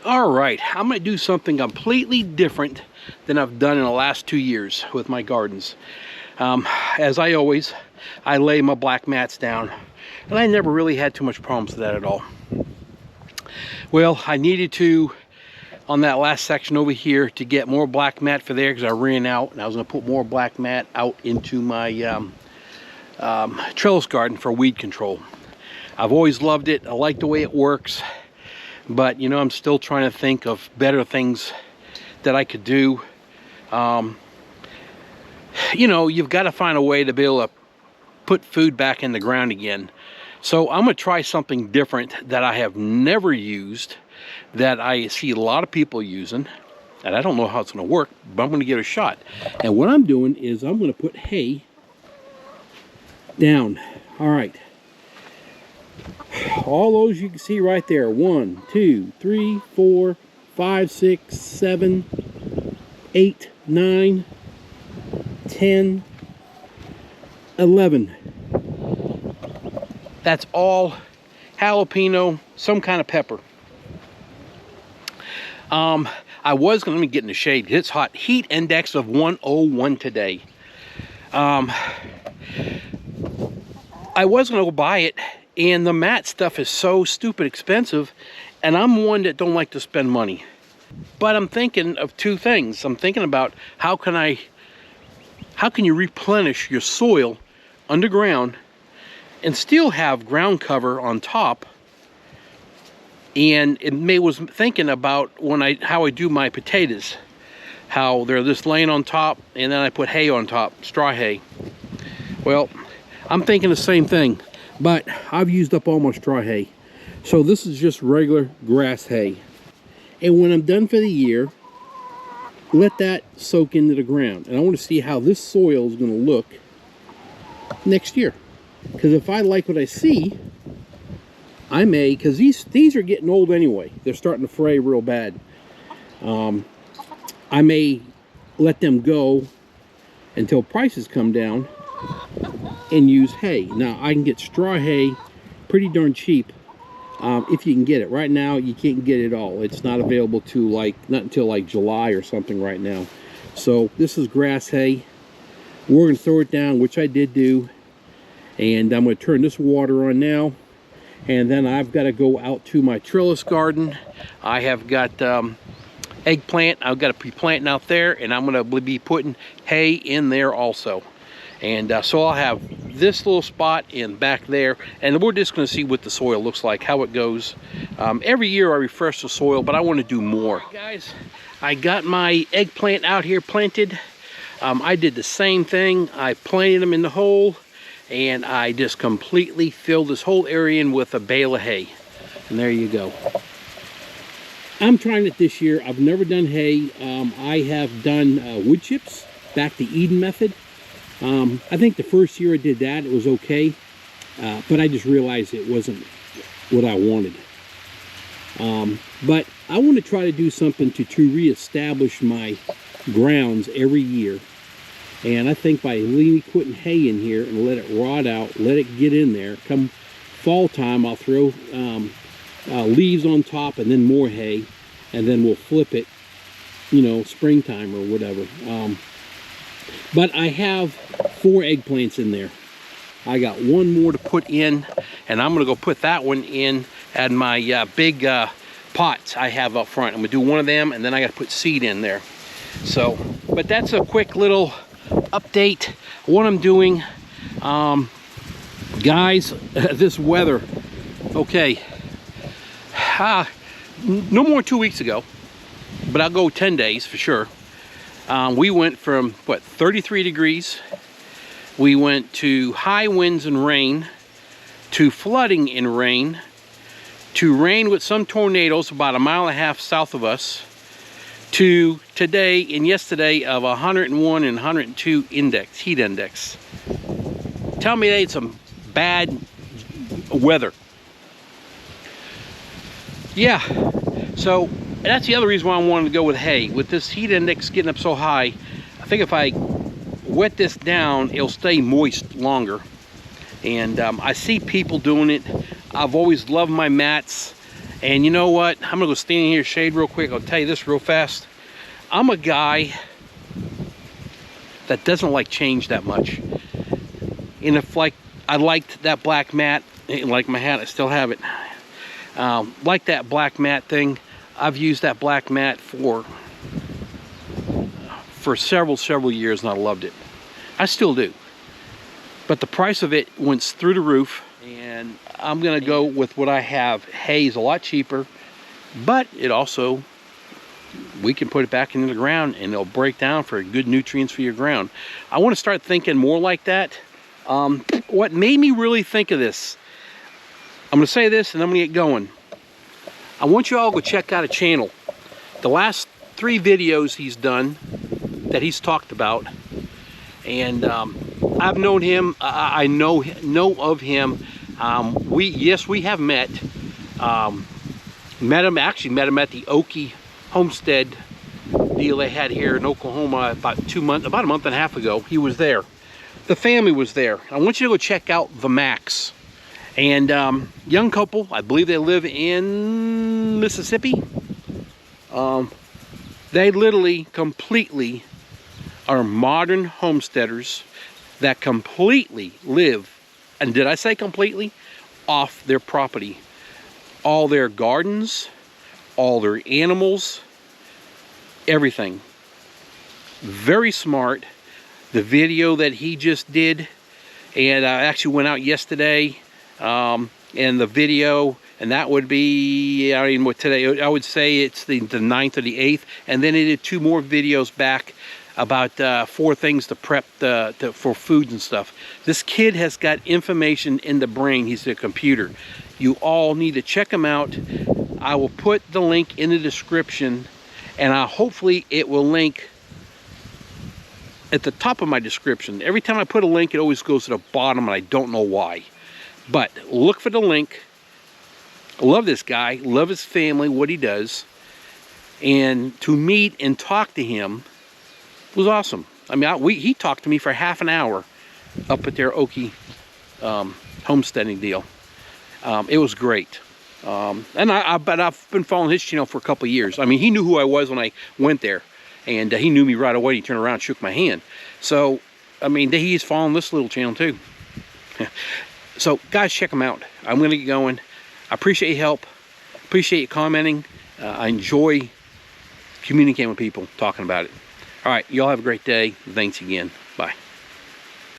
All right, I'm going to do something completely different than I've done in the last 2 years with my gardens. As I always, I lay my black mats down, and I never really had too much problems with that at all. Well, I needed to, on that last section over here, to get more black mat for there because I ran out, and I was going to put more black mat out into my trellis garden for weed control. I've always loved it. I like the way it works. But, you know, I'm still trying to think of better things that I could do. You know, you've got to find a way to be able to put food back in the ground again. So I'm going to try something different that I have never used, that I see a lot of people using. And I don't know how it's going to work, but I'm going to give it a shot. And what I'm doing is I'm going to put hay down. All right. All those you can see right there. 1, 2, 3, 4, 5, 6, 7, 8, 9, 10, 11. That's all jalapeno, some kind of pepper. I was going to get in the shade. It's hot. Heat index of 101 today. I was going to go buy it. And the mat stuff is so stupid expensive, and I'm one that don't like to spend money. But I'm thinking of two things. I'm thinking about how can you replenish your soil underground and still have ground cover on top. And it was thinking about how I do my potatoes, how they're just laying on top, and then I put hay on top, straw hay. Well, I'm thinking the same thing. But I've used up all my straw hay. So this is just regular grass hay. And when I'm done for the year, let that soak into the ground. And I want to see how this soil is going to look next year. Because if I like what I see, I may, because these are getting old anyway. They're starting to fray real bad. I may let them go until prices come down and use hay. Now I can get straw hay pretty darn cheap if you can get it. Right now you can't get it all. It's not available to not until like July or something right now. So this is grass hay. We're going to throw it down, which I did do, and I'm going to turn this water on now, and then I've got to go out to my trellis garden. I have got eggplant. I've got to be planting out there, and I'm going to be putting hay in there also. And so I'll have this little spot in back there, and we're just going to see what the soil looks like, how it goes. Every year I refresh the soil, but I want to do more. Right, guys, I got my eggplant out here planted. I did the same thing. I planted them in the hole, and I just completely filled this whole area in with a bale of hay. And there you go. I'm trying it this year. I've never done hay. I have done wood chips, back to Eden method. I think the first year I did that, it was okay, but I just realized it wasn't what I wanted. But I want to try to do something to reestablish my grounds every year. And I think by putting hay in here and let it rot out, let it get in there, come fall time, I'll throw leaves on top and then more hay, and then we'll flip it, you know, springtime or whatever. But I have 4 eggplants in there. I got one more to put in, and I'm going to go put that one in at my big pots I have up front. I'm going to do one of them, and then I got to put seed in there. So, but that's a quick little update what I'm doing. Guys, this weather, okay, no more than 2 weeks ago, but I'll go 10 days for sure. We went from, what, 33 degrees. We went to high winds and rain, to flooding and rain, to rain with some tornadoes about 1.5 miles south of us, to today and yesterday of 101 and 102 heat index. Tell me they had some bad weather. Yeah, so that's the other reason why I wanted to go with hay. With this heat index getting up so high, I think if I wet this down, it'll stay moist longer. And I see people doing it. I've always loved my mats, And you know what? I'm gonna go stand in here shade real quick. I'll tell you this real fast. I'm a guy that doesn't like change that much. And if like I liked that black mat, like my hat, I still have it. Like that black mat thing, I've used that black mat for several years, and I loved it. I still do. But the price of it went through the roof, and I'm gonna go with what I have. Hay is a lot cheaper, but it also, we can put it back into the ground and it'll break down for good nutrients for your ground. I want to start thinking more like that. What made me really think of this, I'm gonna say this and I'm gonna get going. I want you all to go check out a channel. The last 3 videos he's done that he's talked about, and I've known him. I know of him. We have met. Met him at the Okie homestead deal they had here in Oklahoma about a month and a half ago. He was there. The family was there. I want you to go check out the Max. And young couple, I believe they live in Mississippi. They literally completely are modern homesteaders that completely live, and did I say completely, off their property. All their gardens, all their animals, everything. Very smart. The video that he just did, and I actually went out yesterday, and the video, and that would be, I don't even know what today, I would say it's the 9th or the 8th, and then he did 2 more videos back about 4 things to prep for foods and stuff. This kid has got information in the brain. He's a computer. You all need to check him out. I will put the link in the description, and hopefully it will link at the top of my description. Every time I put a link, it always goes to the bottom, and I don't know why. But look for the link. I love this guy, love his family, what he does. And to meet and talk to him was awesome. I mean, he talked to me for half an hour up at their Okie homesteading deal. It was great. But I've been following his channel for a couple of years. I mean, he knew who I was when I went there, and he knew me right away. He turned around and shook my hand. So, I mean, he's following this little channel too. So, guys, check him out. I'm going to get going. I appreciate your help. Appreciate you commenting. I enjoy communicating with people, talking about it. All right, y'all have a great day. Thanks again. Bye.